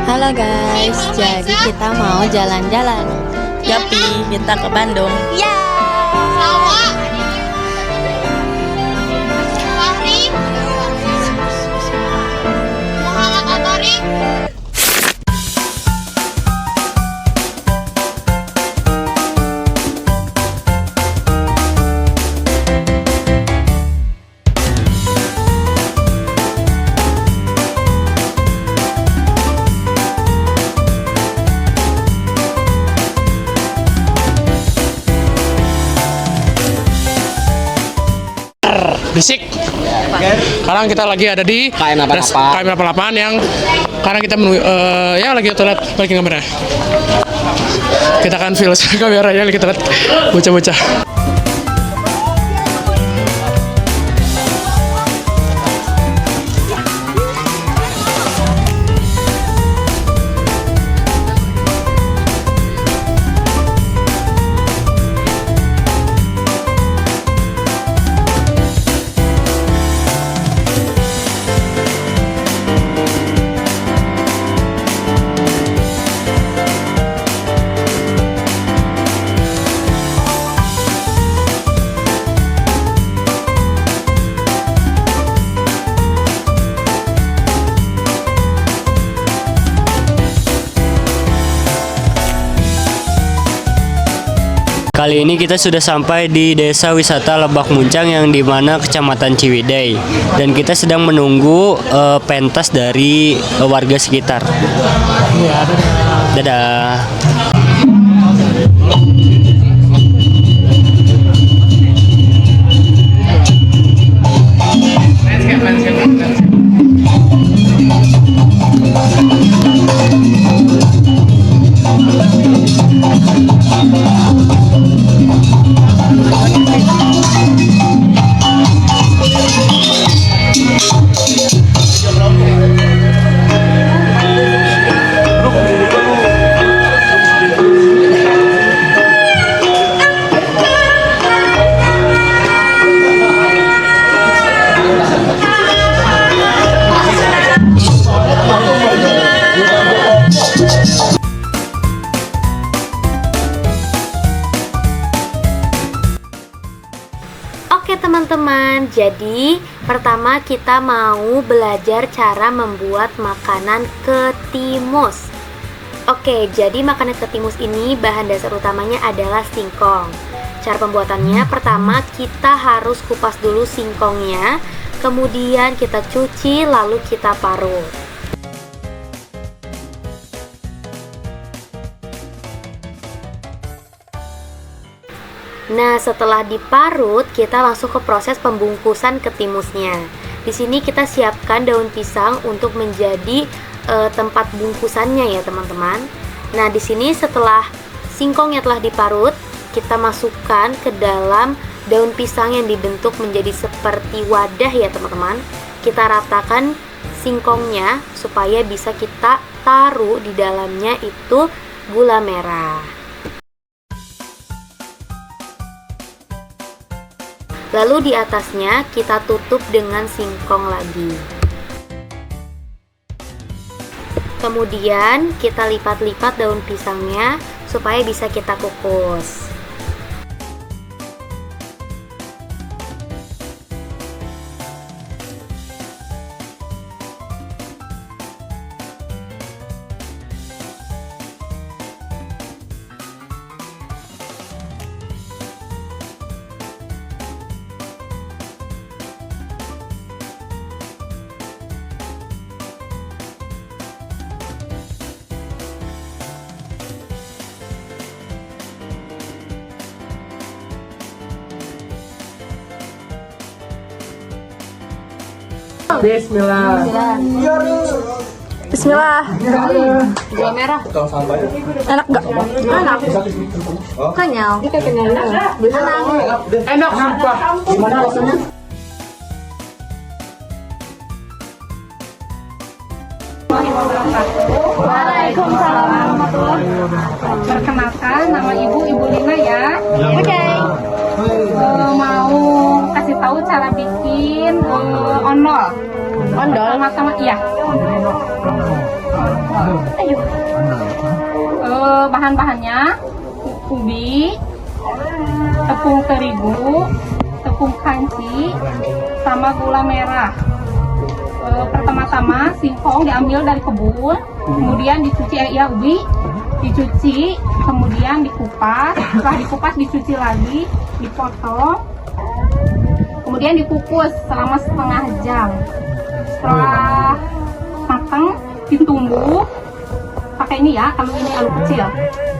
Halo guys, jadi kita mau jalan-jalan. Yapi, kita ke Bandung. Ya. Bisik. Sekarang kita lagi ada di KM88 yang sekarang kita menuju ya lagi toilet balikin kamera. Kita akan feel kameranya kita lihat bocah-bocah. Kali ini kita sudah sampai di Desa Wisata Lebak Muncang yang dimana Kecamatan Ciwidey, dan kita sedang menunggu pentas dari warga sekitar. Dadah. Oke teman-teman, jadi pertama kita mau belajar cara membuat makanan ketimus. Oke, jadi makanan ketimus ini bahan dasar utamanya adalah singkong. Cara pembuatannya, pertama kita harus kupas dulu singkongnya, kemudian kita cuci lalu kita parut. Nah, setelah diparut, kita langsung ke proses pembungkusan ketimusnya. Di sini kita siapkan daun pisang untuk menjadi tempat bungkusannya ya, teman-teman. Nah, di sini setelah singkongnya telah diparut, kita masukkan ke dalam daun pisang yang dibentuk menjadi seperti wadah ya, teman-teman. Kita ratakan singkongnya supaya bisa kita taruh di dalamnya itu gula merah. Lalu di atasnya kita tutup dengan singkong lagi. Kemudian kita lipat-lipat daun pisangnya supaya bisa kita kukus. Bismillah. Bismillah. Gula merah. Enak gak? Enak. Kenyal. Enak sumpah. Gimana rasanya? Waalaikumsalam warahmatullahi wabarakatuh. Perkenalkan, nama Ibu Lina ya. Oke. Mau kasih tahu cara bikin ondol. Pertama-tama iya. Ayo. Bahan-bahannya ubi, tepung terigu, tepung kanci, sama gula merah. Pertama-tama singkong diambil dari kebun, kemudian dicuci ubi, dicuci, kemudian dikupas. Setelah dikupas dicuci lagi, dipotong, kemudian dikukus selama setengah jam. Setelah matang, ditumbuk. Pakai ini ya, kalau ini alu kecil,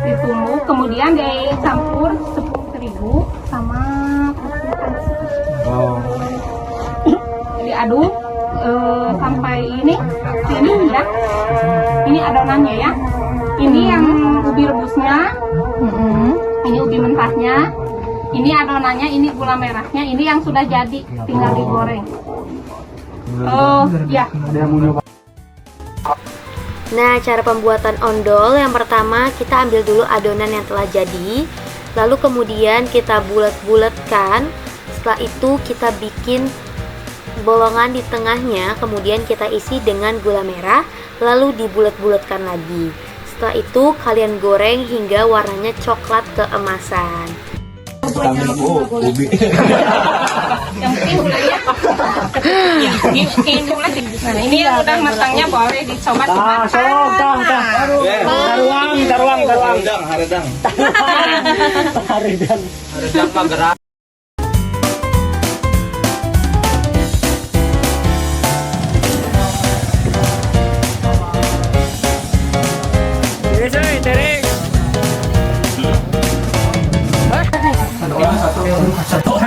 ditumbuk, kemudian dicampur tepung terigu sama tepung kanci. Diaduk sampai ini ya. Ini adonannya ya. Ini yang ubi rebusnya, ini ubi mentahnya, ini adonannya, ini gula merahnya, ini yang sudah jadi, tinggal digoreng. Ya. Nah, cara pembuatan ondol yang pertama kita ambil dulu adonan yang telah jadi, lalu kemudian kita bulat-bulatkan. Setelah itu kita bikin bolongan di tengahnya, kemudian kita isi dengan gula merah, lalu dibulat-bulatkan lagi. Setelah itu kalian goreng hingga warnanya coklat keemasan. Yang penting gulanya nah, ini yang udah matangnya boleh dicoba dimakan. Taruang. Haredang Mageran.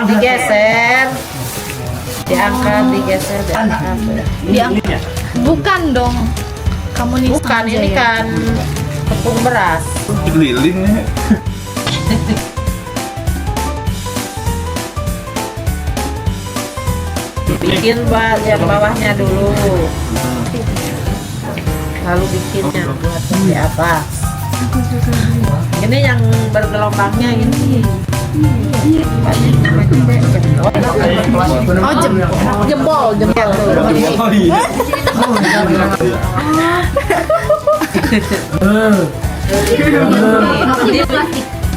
Digeser, diangkat, digeser, diangkat. Bukan dong. Kamu nih Bukan, ini kan tepung beras. Lilin nih. Bikin bagian bawahnya dulu, lalu bikinnya buat seperti apa. Ini yang bergelombangnya ini. Oh, jempol.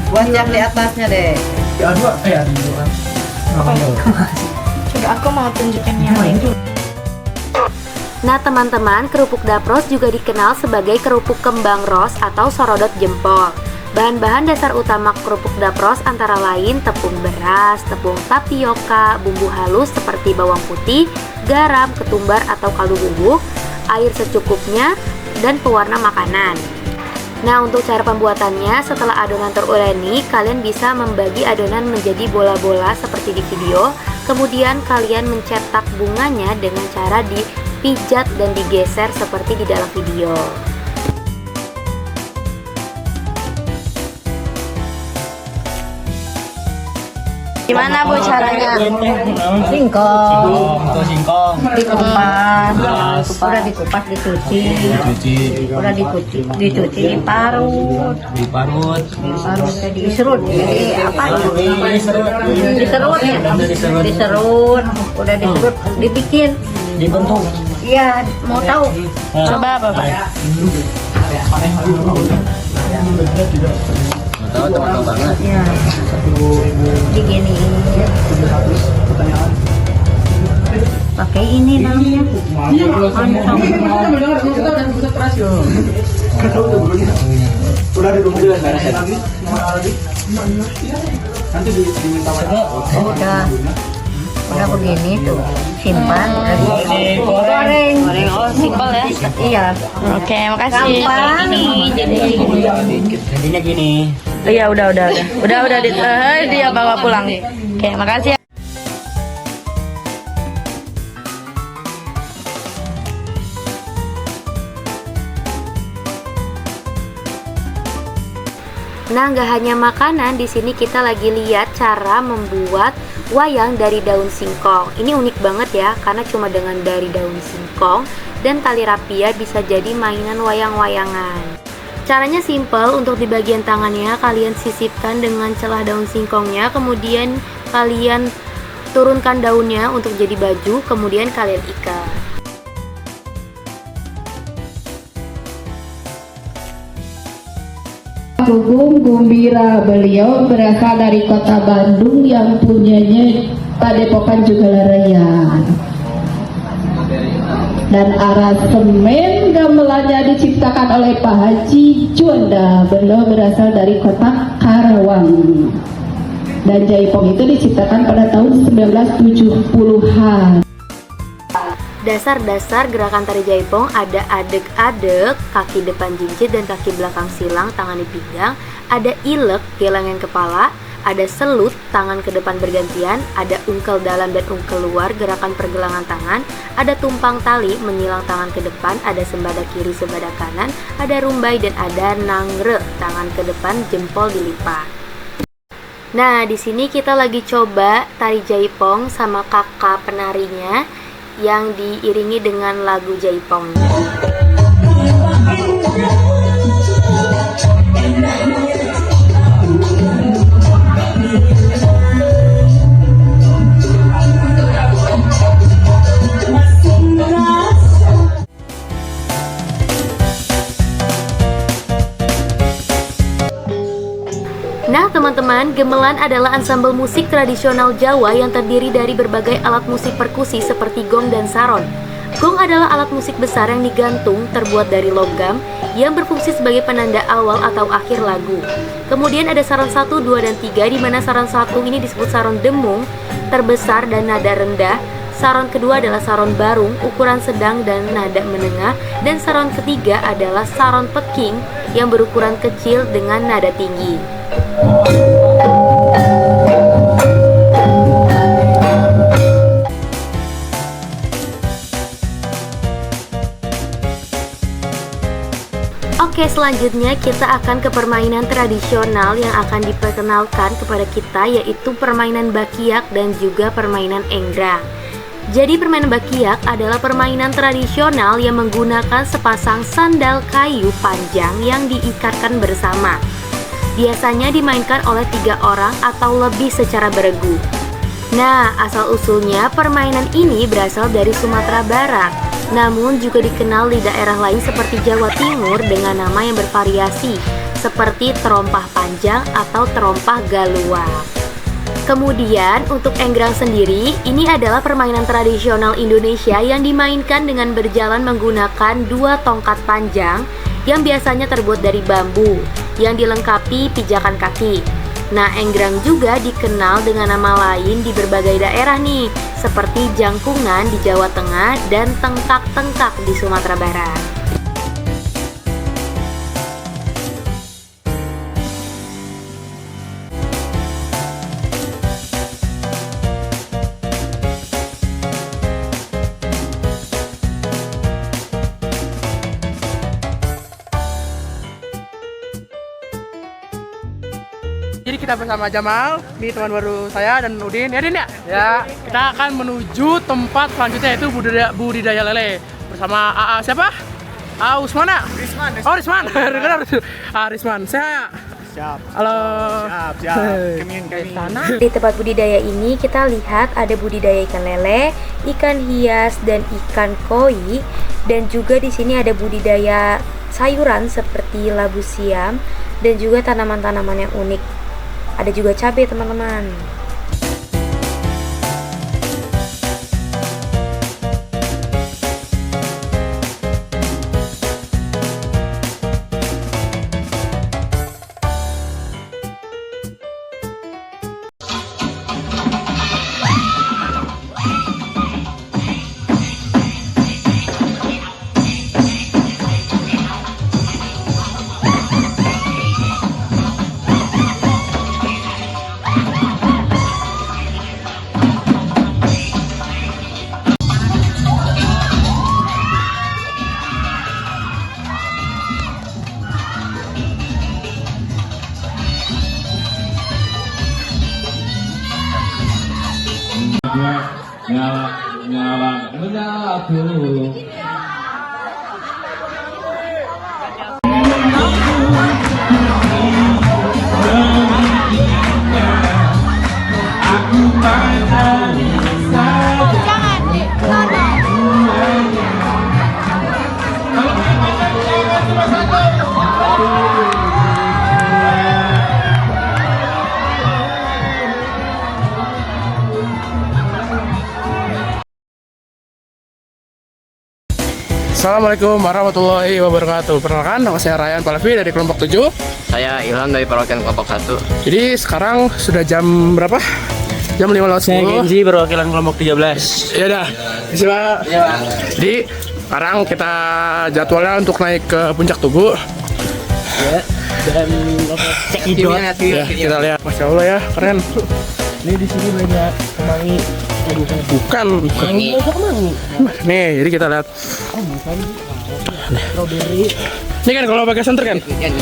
Buat yang di atasnya deh. Coba aku mau tunjukin yang lain. Nah teman-teman, kerupuk dapros juga dikenal sebagai kerupuk kembang ros atau sorodot jempol. Bahan-bahan dasar utama kerupuk dapros antara lain tepung beras, tepung tapioka, bumbu halus seperti bawang putih, garam, ketumbar atau kaldu bubuk, air secukupnya, dan pewarna makanan. Nah untuk cara pembuatannya, setelah adonan teruleni, kalian bisa membagi adonan menjadi bola-bola seperti di video. Kemudian kalian mencetak bunganya dengan cara dipijat dan digeser seperti di dalam video. Gimana Bu caranya? Singkong. Singkong. Dikupas. Udah dikupas dicuci. Udah dicuci diparut. Diparut. Jadi diserut. Jadi apa itu? Diserut ya. Diserut. Udah diserut dibikin. Dibentuk. Iya, mau tahu? Coba Bapak. Tahu teman banget. Ya. Begini. Pakai ini namanya. Udah begini tuh, simpan, goreng. Oh, simpel ya. Iya. Oke, makasih. Gampang. Jadinya gini. Iya, udah. Udah dia bawa pulang. Oke, makasih. Nah, nggak hanya makanan, di sini kita lagi lihat cara membuat wayang dari daun singkong. Ini unik banget ya, karena cuma dengan dari daun singkong dan tali rapia bisa jadi mainan wayang-wayangan. Caranya simple, untuk di bagian tangannya kalian sisipkan dengan celah daun singkongnya, kemudian kalian turunkan daunnya untuk jadi baju, kemudian kalian ikat. Pugum Gumbira. Beliau berasal dari kota Bandung yang punyanya Padepokan Jugalaraya. Dan aransemen gamelannya diciptakan oleh Pak Haji Juanda. Beliau berasal dari kota Karawang. Dan jaipong itu diciptakan pada tahun 1970-an. Dasar-dasar gerakan tari jaipong ada adek-adek, kaki depan jinjit dan kaki belakang silang, tangan di pinggang, ada ilek, gelangin kepala, ada selut, tangan ke depan bergantian, ada ungkel dalam dan ungkel luar, gerakan pergelangan tangan, ada tumpang tali, menyilang tangan ke depan, ada sembada kiri, sembada kanan, ada rumbai dan ada nangre, tangan ke depan, jempol dilipat. Nah, di sini kita lagi coba tari jaipong sama kakak penarinya yang diiringi dengan lagu jaipong. Nah teman-teman, gamelan adalah ansambel musik tradisional Jawa yang terdiri dari berbagai alat musik perkusi seperti gong dan saron. Gong adalah alat musik besar yang digantung terbuat dari logam yang berfungsi sebagai penanda awal atau akhir lagu. Kemudian ada saron 1, 2, dan 3 di mana saron 1 ini disebut saron demung, terbesar dan nada rendah. Saron kedua adalah saron barung, ukuran sedang dan nada menengah. Dan saron ketiga adalah saron peking yang berukuran kecil dengan nada tinggi. Oke, selanjutnya kita akan ke permainan tradisional yang akan diperkenalkan kepada kita, yaitu permainan bakiak dan juga permainan enggrang. Jadi permainan bakiak adalah permainan tradisional yang menggunakan sepasang sandal kayu panjang yang diikatkan bersama. Biasanya dimainkan oleh 3 orang atau lebih secara beregu. Nah, asal-usulnya permainan ini berasal dari Sumatera Barat, namun juga dikenal di daerah lain seperti Jawa Timur dengan nama yang bervariasi, seperti terompah panjang atau terompah galua. Kemudian untuk enggrang sendiri, ini adalah permainan tradisional Indonesia yang dimainkan dengan berjalan menggunakan 2 tongkat panjang yang biasanya terbuat dari bambu, yang dilengkapi pijakan kaki. Nah, enggrang juga dikenal dengan nama lain di berbagai daerah nih, seperti jangkungan di Jawa Tengah dan tengkak-tengkak di Sumatera Barat. Jadi kita bersama Jamal, ini teman baru saya dan Udin. Ya Din ya? Ya, kita akan menuju tempat selanjutnya yaitu budidaya lele bersama AA siapa? AA Usmana? Risman. Oh Risman, benar. Risman, saya. Siap. Halo. Siap. Kami. Di tempat budidaya ini kita lihat ada budidaya ikan lele, ikan hias dan ikan koi, dan juga di sini ada budidaya sayuran seperti labu siam dan juga tanaman-tanaman yang unik. Ada juga cabai, teman-teman. Nyala tuh. Aku padahi saja. Assalamualaikum warahmatullahi wabarakatuh. Perkenalkan, nama saya Ryan Palvi dari kelompok 7. Saya Ilham dari perwakilan kelompok 1. Jadi sekarang sudah jam berapa? Jam 5:10. Saya Genji perwakilan kelompok 13. Ya udah, siapa? Jadi sekarang kita jadwalnya untuk naik ke puncak Tugu. Ya, dan cek hijau. Ya, kita lihat. Masya Allah ya, keren. Ini di sini banyak kemangi. Bukan. Nih, jadi kita lihat. Strawberry. Ini kan kalau pakai senter kan? Ya, ya.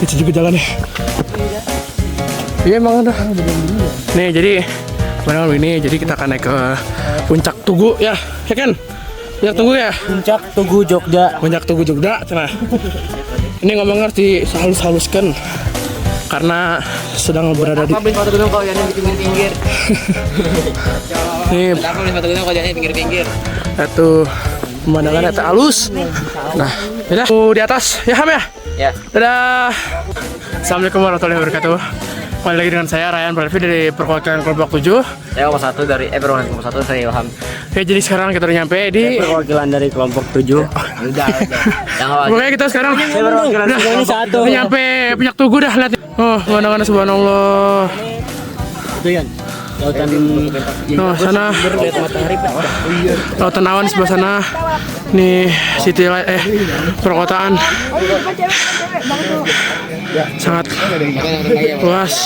Itu juga jalannya. Iya emang ada. Nih jadi malam ini jadi kita akan naik ke puncak Tugu ya kan? Puncak Tugu ya. Puncak Tugu Jogja. Puncak Tugu Jogja. Nah, ini ngomong ngerti halus-haluskan karena sedang berada di. Apa beli sepatu gunung kau yang di pinggir-pinggir? Nih. Apa beli sepatu gunung kau yang di pinggir-pinggir? Itu pemandangannya halus. Nah, udah di atas ya Ham ya. Ya. Dadah. Assalamualaikum warahmatullahi wabarakatuh. Kembali lagi dengan saya Ryan Palvi dari perwakilan kelompok 7. Saya kelompok 1 dari perwakilan kelompok 1 saya Ilham. Oke, jadi sekarang kita udah nyampe di Perwakilan dari kelompok 7. Udah. Yang awal. Pokoknya kita sekarang Saya perwakilan udah ini satu. udah nyampe puncak Tugu dah lihat. Oh, pemandangannya subhanallah. Itu Yan. Lautan Oh, sana lautan awan sebelah sana. Nih city light perkotaan. Sangat luas.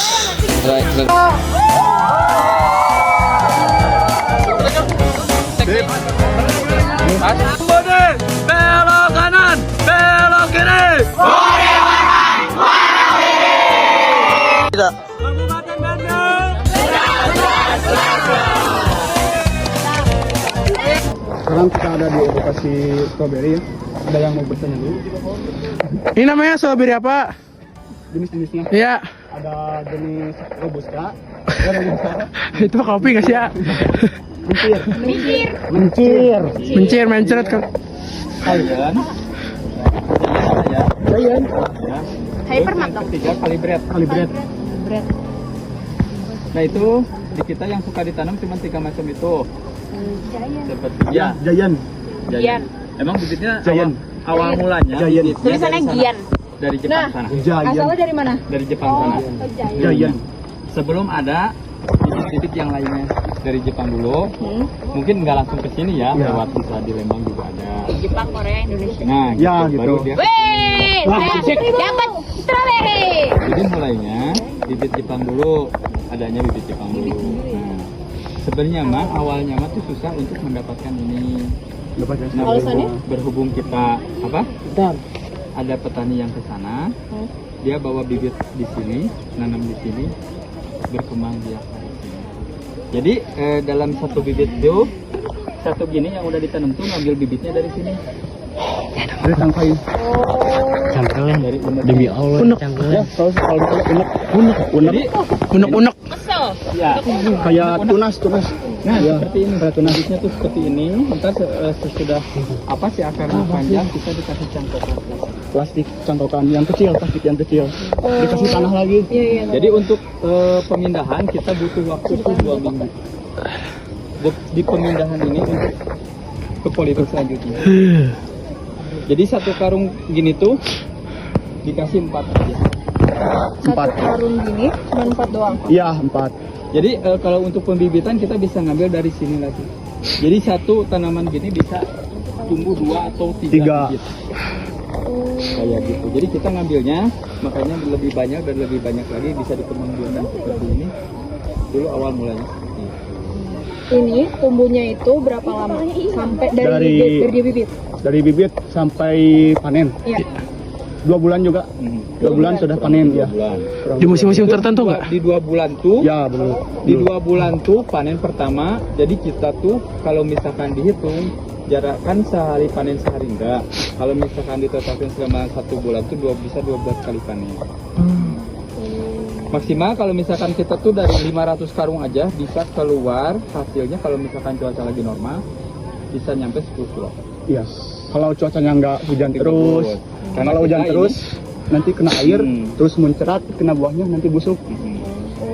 Belok kanan, belok kiri. Sekarang kita ada di edukasi strawberry ya. Ada yang mau bertanya dulu? Ini namanya strawberry apa? Jenis-jenisnya Iya. ada jenis robusta. Itu kopi nggak sih ya? Mencir. Mencret kan? Giant. Hypermat dong. Ketiga kalibret. Nah itu di kita yang suka ditanam cuma 3 macam itu. Seperti Giant. Emang bibitnya Giant. awal mulanya Giant. bibitnya Tulisannya Gian. dari Jepang sana. Asalnya dari mana? Dari Jepang sana. Giant. Sebelum ada bibit-bibit yang lainnya dari Jepang dulu, mungkin nggak langsung ke sini ya, lewat bisa di Lembang juga ada. Jepang, Korea, Indonesia. Nah, gitu. Baru dia. Wih, dapat strawberry. Jadi mulainya bibit Jepang dulu, adanya bibit Jepang dulu. Nah, sebenarnya mah awalnya mah tuh susah untuk mendapatkan ini. Nah, berhubung kita apa? Ada petani yang ke sana, dia bawa bibit di sini, nanam di sini, berkembang dia. Jadi dalam satu bibit itu, satu gini yang udah ditanam tuh ngambil bibitnya dari sini. Dari tangkai. Cangkelnya Dari demi Allah. Ya, kalau unek. Ya, kayak tunas. Nah, seperti ini. Tunasnya tuh seperti ini. Ntar sesudah apa sih akarnya panjang, kita dikasih cangkokan plastik cangkokan yang kecil, plastik yang kecil. Dikasih tanah lagi. Jadi untuk pemindahan kita butuh waktu tuh 2 minggu. Di pemindahan ini untuk ke politik selanjutnya. Jadi satu karung gini tuh dikasih 4 aja. 4 Karung gini cuma 4 doang. Iya, 4. Jadi kalau untuk pembibitan kita bisa ngambil dari sini lagi. Jadi satu tanaman gini bisa tumbuh 2 atau 3 bibit. Kayak gitu. Jadi kita ngambilnya makanya lebih banyak dan lebih banyak lagi bisa dikembangkan seperti ini. Dulu awal mulanya seperti ini. Ini tumbuhnya itu berapa lama? Sampai dari bibit? Dari bibit sampai panen. Iya. 2 bulan juga. 2 bulan sudah panen ya. Di musim-musim tertentu nggak? Di 2 bulan tuh. Ya, benar. Di 2 bulan tuh panen pertama. Jadi kita tuh kalau misalkan dihitung jarak kan sehari panen sehari enggak. Kalau misalkan ditetapkan selama 1 bulan tuh bisa 12 kali panen. Maksimal kalau misalkan kita tuh dari 500 karung aja bisa keluar hasilnya kalau misalkan cuaca lagi normal bisa nyampe 10 kilo. Iya. Kalau cuacanya nggak hujan terus, kalau hujan terus nanti kena air, terus mencerat, kena buahnya nanti busuk.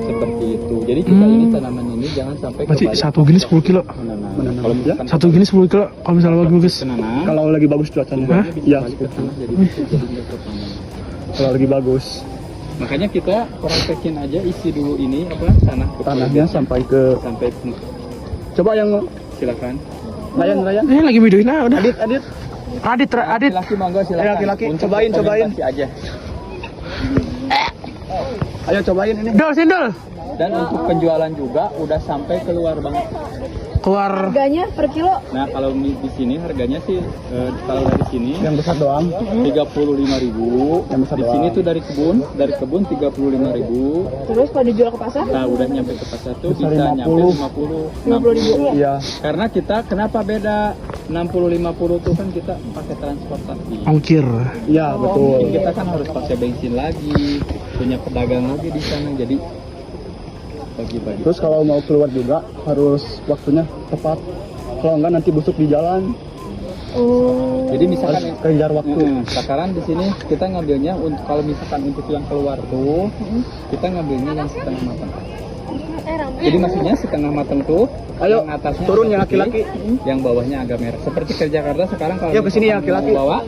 Seperti itu. Jadi kita ini tanaman ini jangan sampai Berarti kebalik. satu gini 10 kilo. Menanam. Kalau misalkan Satu gini 10 kilo kalau misalnya bagus. menanam, Kalau lagi bagus cuacanya. Hah? Iya. balik ke tanah jadi nggak kepanen. Kalau lagi bagus. Makanya kita praktekin aja isi dulu ini apa Tanahnya sampai ke. sampai Coba yang silakan. Ryan. Lagi videoin udah. Adit. Laki-laki monggo silakan. Laki-laki, Untuk cobain. dokumentasi aja. Ayo cobain ini. Dol, sendol. Dan untuk penjualan juga udah sampai keluar banget. Keluar. Harganya per kilo Nah kalau di sini harganya sih kalau dari sini Yang besar doang. 35.000. Yang besar Di doang. sini tuh dari kebun 35.000. terus kalau dijual ke pasar Nah udah nyampe ke pasar tuh Bisa bisa nyampe 50. 50.000. Iya. Karena kita kenapa beda 60-50 tuh kan kita pakai transportasi. Ongkir. Iya, betul. Mungkin kita kan harus pakai bensin lagi, punya pedagang lagi di sana jadi bagi-bagi. Terus kalau mau keluar juga harus waktunya tepat. Kalau enggak nanti busuk di jalan. Jadi misalkan Harus kejar waktu. sekarang di sini kita ngambilnya untuk kalau misalkan untuk yang keluar tuh kita ngambilnya yang setengah matang. Jadi maksudnya setengah matang tuh Ayo, yang atasnya turun yang agak laki-laki. putih, yang bawahnya agak merah. Seperti ke Jakarta sekarang kalau Yuk, kesini ya, misalkan laki-laki. mau bawa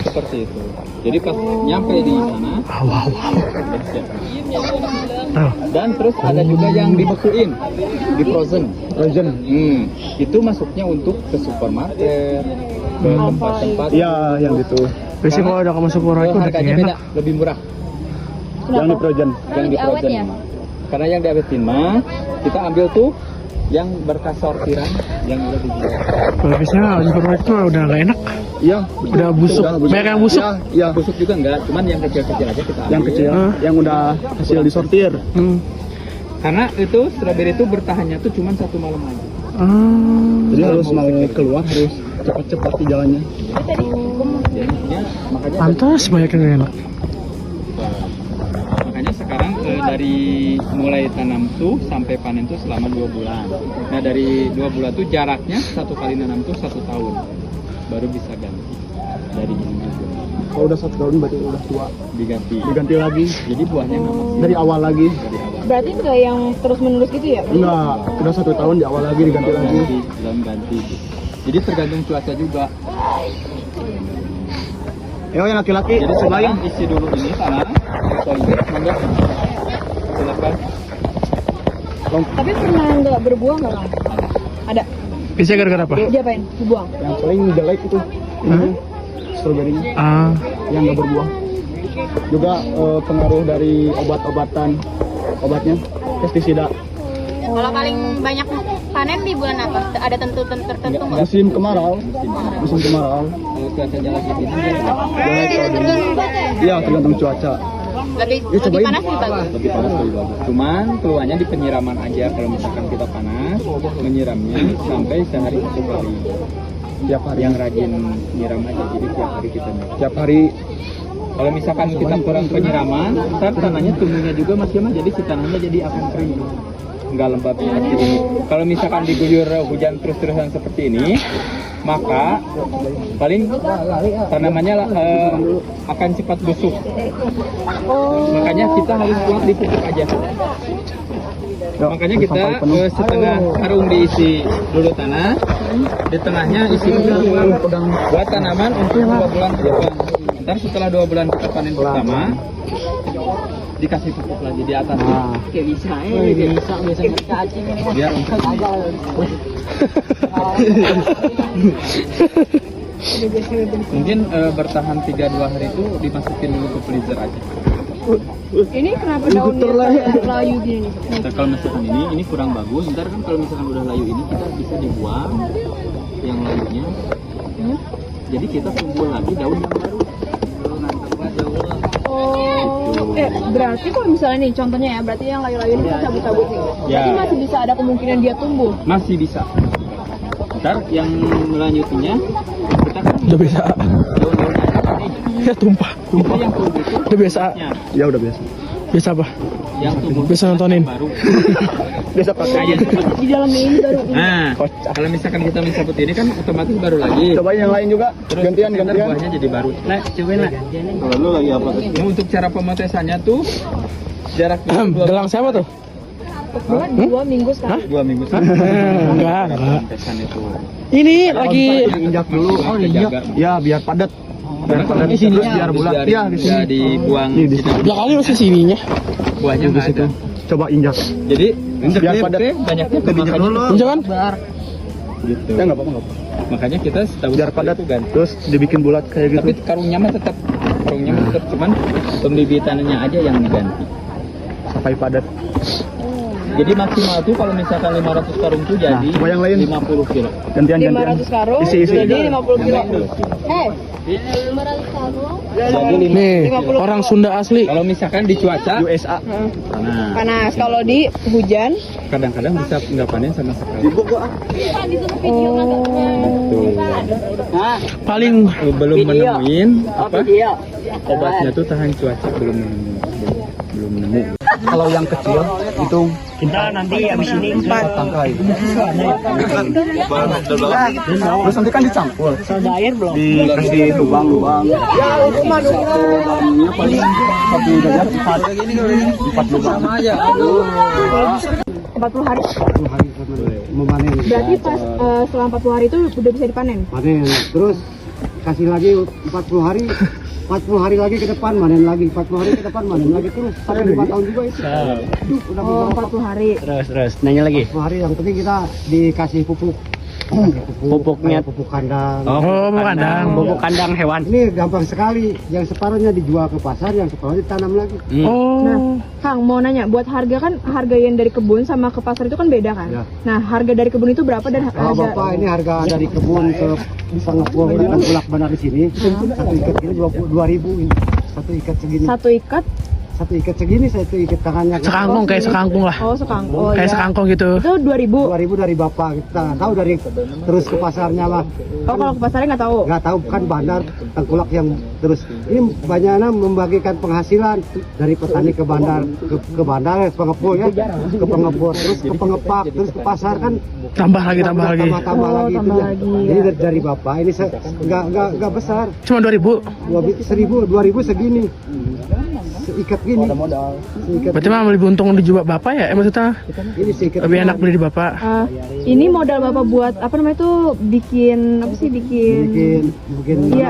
seperti itu. Jadi pas nyampe di sana udah siap. Dan terus ada juga yang dibekuin, di frozen. Itu masuknya untuk ke supermarket, ke tempat-tempat. Iya, yang gitu. Biasanya kalau udah ke masuk itu udah harganya enak. beda, lebih murah. Yang di frozen. Yang di frozen. Karena yang diawetin mah kita ambil tuh yang berkas sortiran yang udah dijual. Kalau biasanya di supermarket itu udah nggak enak. Iya, Udah busuk. Banyak yang busuk. Iya, Busuk juga enggak, cuman yang kecil-kecil aja kita ambil. yang kecil, yang udah hasil disortir. Karena itu strawberry itu bertahannya tuh cuman 1 malam aja. Jadi harus mau keluar harus cepat-cepat di jalannya. Jadinya makanya Pantas banyak yang nggak enak. makanya sekarang dari mulai tanam tuh sampai panen tuh selama 2 bulan. Nah dari 2 bulan tuh jaraknya 1 kali nanam tuh 1 tahun baru bisa ganti dari ini aja. Kalau udah 1 tahun berarti udah tua. Diganti lagi. jadi buahnya nggak masih Dari awal lagi. dari awal. berarti nggak yang terus menerus gitu ya Enggak, udah 1 tahun di awal lagi diganti lagi. ganti. Jadi tergantung cuaca juga. Ayo yang laki-laki, Jadi cobain. sekarang isi dulu ini tanah. Monggo. Silakan. tapi pernah nggak berbuah nggak Kang? Ada Biasanya gara-gara apa? diapain dibuang Yang paling jelek itu. Ini stroberinya yang nggak berbuah. Juga pengaruh dari obatnya, pestisida. Kalau paling banyak panen di bulan apa? Ada tertentu nggak? Musim kemarau. Kalau cuacanya lagi gini Iya, tergantung cuaca. Lebih cobain. panas lebih bagus. lebih panas lebih bagus. Cuman keluarnya di penyiraman aja. Kalau misalkan kita panas, menyiramnya sampai sehari 1 kali. Tiap hari. Yang rajin nyiram aja. Jadi tiap hari kita nyiram. Tiap hari. Kalau misalkan kita kurang penyiraman, ntar tanahnya tumbuhnya juga masih mah jadi si tanahnya jadi akan kering, nggak lembab seperti ini. Kalau misalkan diguyur hujan terus-terusan seperti ini, maka paling tanamannya akan cepat busuk. Makanya kita harus buat dipupuk aja. Makanya kita setengah karung diisi dulu tanah, di tengahnya isi dulu buat tanaman untuk 2 bulan ke depan. Ntar setelah 2 bulan kita panen pertama, dikasih pupuk lagi di atas. Kayak bisa cacing. Biar mungkin bertahan 3-2 hari itu dimasukin dulu ke freezer aja. ini kenapa daunnya layu gini nih Ntar kalau misalkan ini kurang bagus, ntar kan kalau misalkan udah layu ini kita bisa dibuang yang layunya. Jadi kita tumbuh lagi daun yang baru. berarti kalau misalnya nih contohnya ya berarti yang layu-layu ini kita cabut-cabut nih berarti masih bisa ada kemungkinan dia tumbuh Masih bisa. Ntar yang melanjutnya kita kan Udah bisa. daun-daunnya ini. Ya tumpah. Itu yang tumbuh itu Udah biasa. Ya udah biasa. Biasa apa? yang tumbuh Biasa nontonin. baru. Biasa pakai. di dalamnya ini baru Nah, kalau misalkan kita mencabut ini kan otomatis baru lagi. Cobain yang lain juga. Terus Gantian. ntar buahnya jadi baru. Nah, cobain lah. Kalau lu lagi apa? Nah, untuk cara pemotesannya tuh jaraknya Gelang siapa tuh? Bulan 2 minggu sekarang. 2 minggu Enggak. Pesan itu. Ini lagi Injak dulu. Oh iya. Ya biar padat. Biar padat. Terus biar bulat. Ya di sini. Dibuang. Di sini. ya kali masih sininya. Buahnya nggak ada. Coba injak. Jadi Biar padat. banyaknya Injak dulu. Injak kan? Gitu. Ya nggak apa-apa. Makanya kita tahu Biar padat kan. Terus dibikin bulat kayak gitu. Tapi karungnya mah tetap cuman pembibitannya aja yang diganti. Sampai padat. Jadi maksimal tuh kalau misalkan 500 karung tuh jadi coba yang lain. 50 kilo. Gantian. 500 karung Isi. jadi 50 kilo. Jadi Nih, orang Sunda asli. kalau misalkan di cuaca USA. Panas. Kalau di hujan kadang-kadang bisa nggak panen sama sekali. Paling Belum menemuin apa obatnya tuh tahan cuaca belum nemu. Kalau yang kecil itu Kita nanti habis ini tangkai. Terus nanti kan dicampur. soda air belum? Dikasih lubang-lubang. Lubangnya paling 1 derajat 4 lubang. 40 hari. 40 hari memanen. Berarti pas setelah 40 hari itu udah bisa dipanen. Panen. Terus kasih lagi 40 hari. 40 hari lagi ke depan manen lagi, 40 hari ke depan manen lagi terus sampai 5 tahun juga itu. Udah Oh, 40 hari. Terus nanya lagi. 40 hari yang penting kita dikasih pupuk. Pupuknya pupuk kandang. oh kandang. Pupuk kandang hewan. Ini gampang sekali. Yang separuhnya dijual ke pasar, yang separuhnya ditanam lagi. Oh. Nah, Kang mau nanya, buat harga kan harga yang dari kebun sama ke pasar itu kan beda kan? Ya. Nah, harga dari kebun itu berapa dan Kalau Bapak ini harga dari kebun ke Pengepul dan Bulak Benar di sini, satu ikat ini 22.000 ini. Satu ikat segini. satu ikat Satu ikat tangannya. Sekangkung kayak sekangkung lah. oh sekangkung. Oh, Kayak ya. sekangkung gitu. Itu 2.000. 2.000 dari Bapak. Kita nggak tahu dari terus ke pasarnya lah. Oh, kalau ke pasarnya nggak tahu. Nggak tahu kan bandar tengkulak yang terus ini banyaknya membagikan penghasilan dari petani ke bandar ke bandar pengepul ya ke pengepul terus ke pengepak terus ke pasar kan Tambah lagi. tambah lagi itu tambah ya. lagi, Jadi ya. dari Bapak ini nggak besar. Cuma 2000. 2.000 segini. Seikat gini. Seikat Berarti mah lebih untung dijual Bapak ya? Maksudnya ini seikat. lebih enak beli di Bapak. Ini modal Bapak buat apa namanya itu bikin apa sih bikin iya,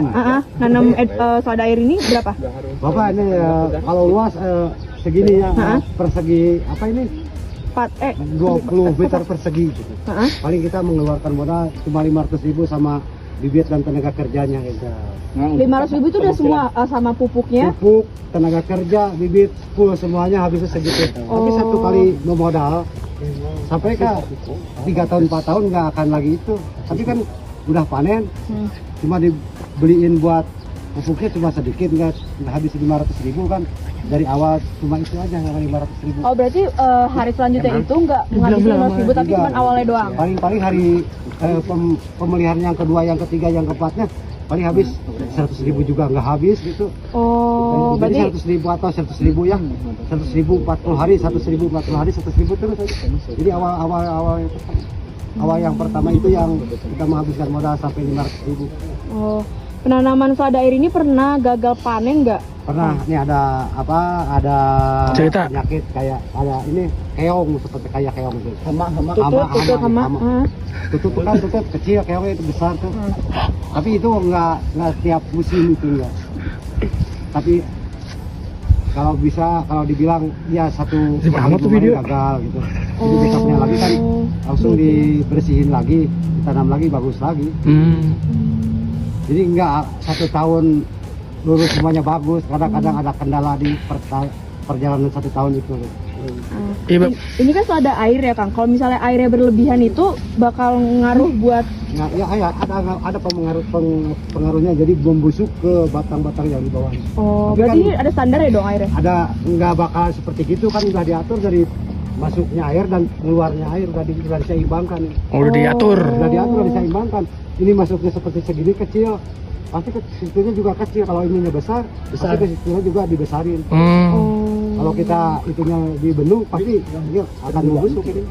nanam soda air ini berapa? Bapak ini kalau luas segini ya persegi apa ini 20 meter persegi gitu. Paling kita mengeluarkan modal cuma 500.000 sama bibit dan tenaga kerjanya gitu. 500.000 itu udah semua sama pupuknya. Pupuk, tenaga kerja, bibit, full semuanya habisnya segitu. Tapi satu kali memodal sampai ke 3 tahun 4 tahun nggak akan lagi itu. Tapi kan udah panen, cuma dibeliin buat pupuknya cuma sedikit nggak habis 500.000 kan. Dari awal cuma itu aja yang 500.000. Oh berarti hari selanjutnya itu nggak menghabiskan 500.000 tapi cuma awalnya doang. Paling hari pemeliharaan yang kedua, yang ketiga, yang keempatnya paling habis 100.000 juga nggak habis gitu. Oh Jadi berarti 100.000 atau 100.000 ya 100.000 40 hari 100.000 40 hari 100.000 terus aja. Jadi awal yang pertama itu yang kita menghabiskan modal sampai 500.000. oh penanaman soda air ini pernah gagal panen nggak? Pernah ini ada Cerita. penyakit kayak ada ini keong seperti kayak keong itu. Tutut. Tutut kan tutut kecil, keongnya itu besar tuh. Tapi itu nggak tiap musim itu enggak. Tapi kalau dibilang ya satu kali video gagal gitu. Jadi besoknya lagi kan langsung dibersihin lagi, ditanam lagi bagus lagi. Jadi enggak 1 tahun lurus semuanya bagus, kadang-kadang ada kendala di perjalanan 1 tahun itu. Ini kan soda air ya Kang. Kalau misalnya airnya berlebihan itu bakal ngaruh buat Nah, ya ada pengaruhnya jadi membusuk ke batang-batang yang di bawah. oh Tapi berarti kan ada standar ya dong airnya? ada nggak bakal seperti gitu kan udah diatur dari masuknya air dan keluarnya air udah diseimbangkan. Oh, udah diatur. Udah diatur, udah diseimbangkan. Ini masuknya seperti segini kecil, pasti kesitunya juga kecil. Kalau ininya besar. Pasti kesitunya juga dibesarin. Kalau kita itunya dibendung pasti dia akan membusuk ini.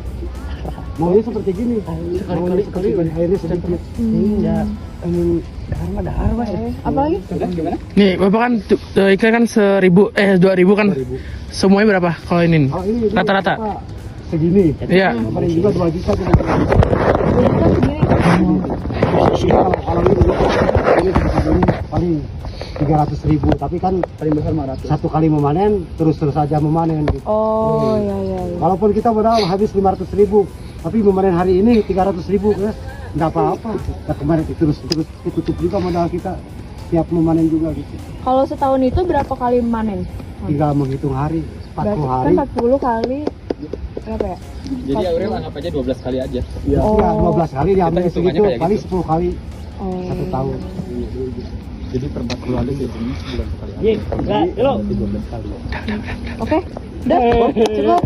Maunya seperti gini. Maunya seperti gini, airnya sedikit. Ya, ingin dahar ya. Apa lagi? Nih, Bapak kan ikan kan 2.000 kan. Semuanya berapa kalau ini? Kalau ini Rata-rata. segini. Iya. Paling juga 2 juta juga. Kalau ini segini paling 300.000, tapi kan Paling besar 500. satu kali memanen terus saja memanen gitu. Oh, iya. Walaupun kita modal habis 500.000, tapi memanen hari ini 300.000 ya nggak apa-apa. Nah, kemarin terus ditutup juga modal kita tiap memanen juga gitu. Kalau setahun itu berapa kali manen? Tinggal menghitung hari, 40 hari. Kan 40 kali berapa ya? Jadi Aurel anggap aja 12 kali aja. Ya, 12 kali diambil Kita hitungannya segitu, kayak kali gitu. 10 kali Oh. 1 tahun. Jadi per 40 hari jadinya sebulan sekali. Jadi 12 kali. Oke. Udah, cukup.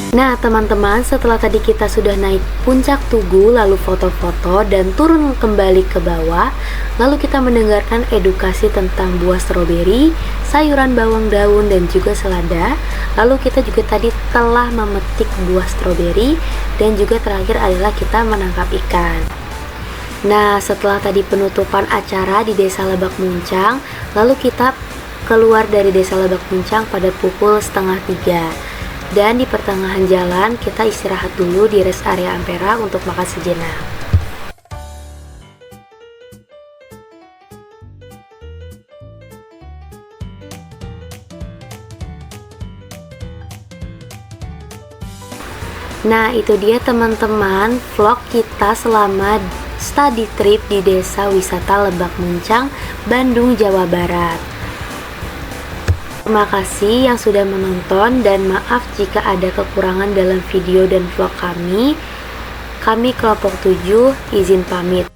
Nah teman-teman, setelah tadi kita sudah naik puncak Tugu, lalu foto-foto dan turun kembali ke bawah, lalu kita mendengarkan edukasi tentang buah stroberi, sayuran bawang daun dan juga selada. Lalu kita juga tadi telah memetik buah stroberi dan juga terakhir adalah kita menangkap ikan. Nah setelah tadi penutupan acara di Desa Lebak Muncang, lalu kita keluar dari Desa Lebak Muncang pada pukul 2:30. Dan di pertengahan jalan kita istirahat dulu di rest area Ampera untuk makan sejenak. Nah itu dia teman-teman vlog kita selama study trip di Desa Wisata Lebak Muncang, Bandung, Jawa Barat. Terima kasih yang sudah menonton dan maaf jika ada kekurangan dalam video dan vlog kami. Kami kelompok 7 izin pamit.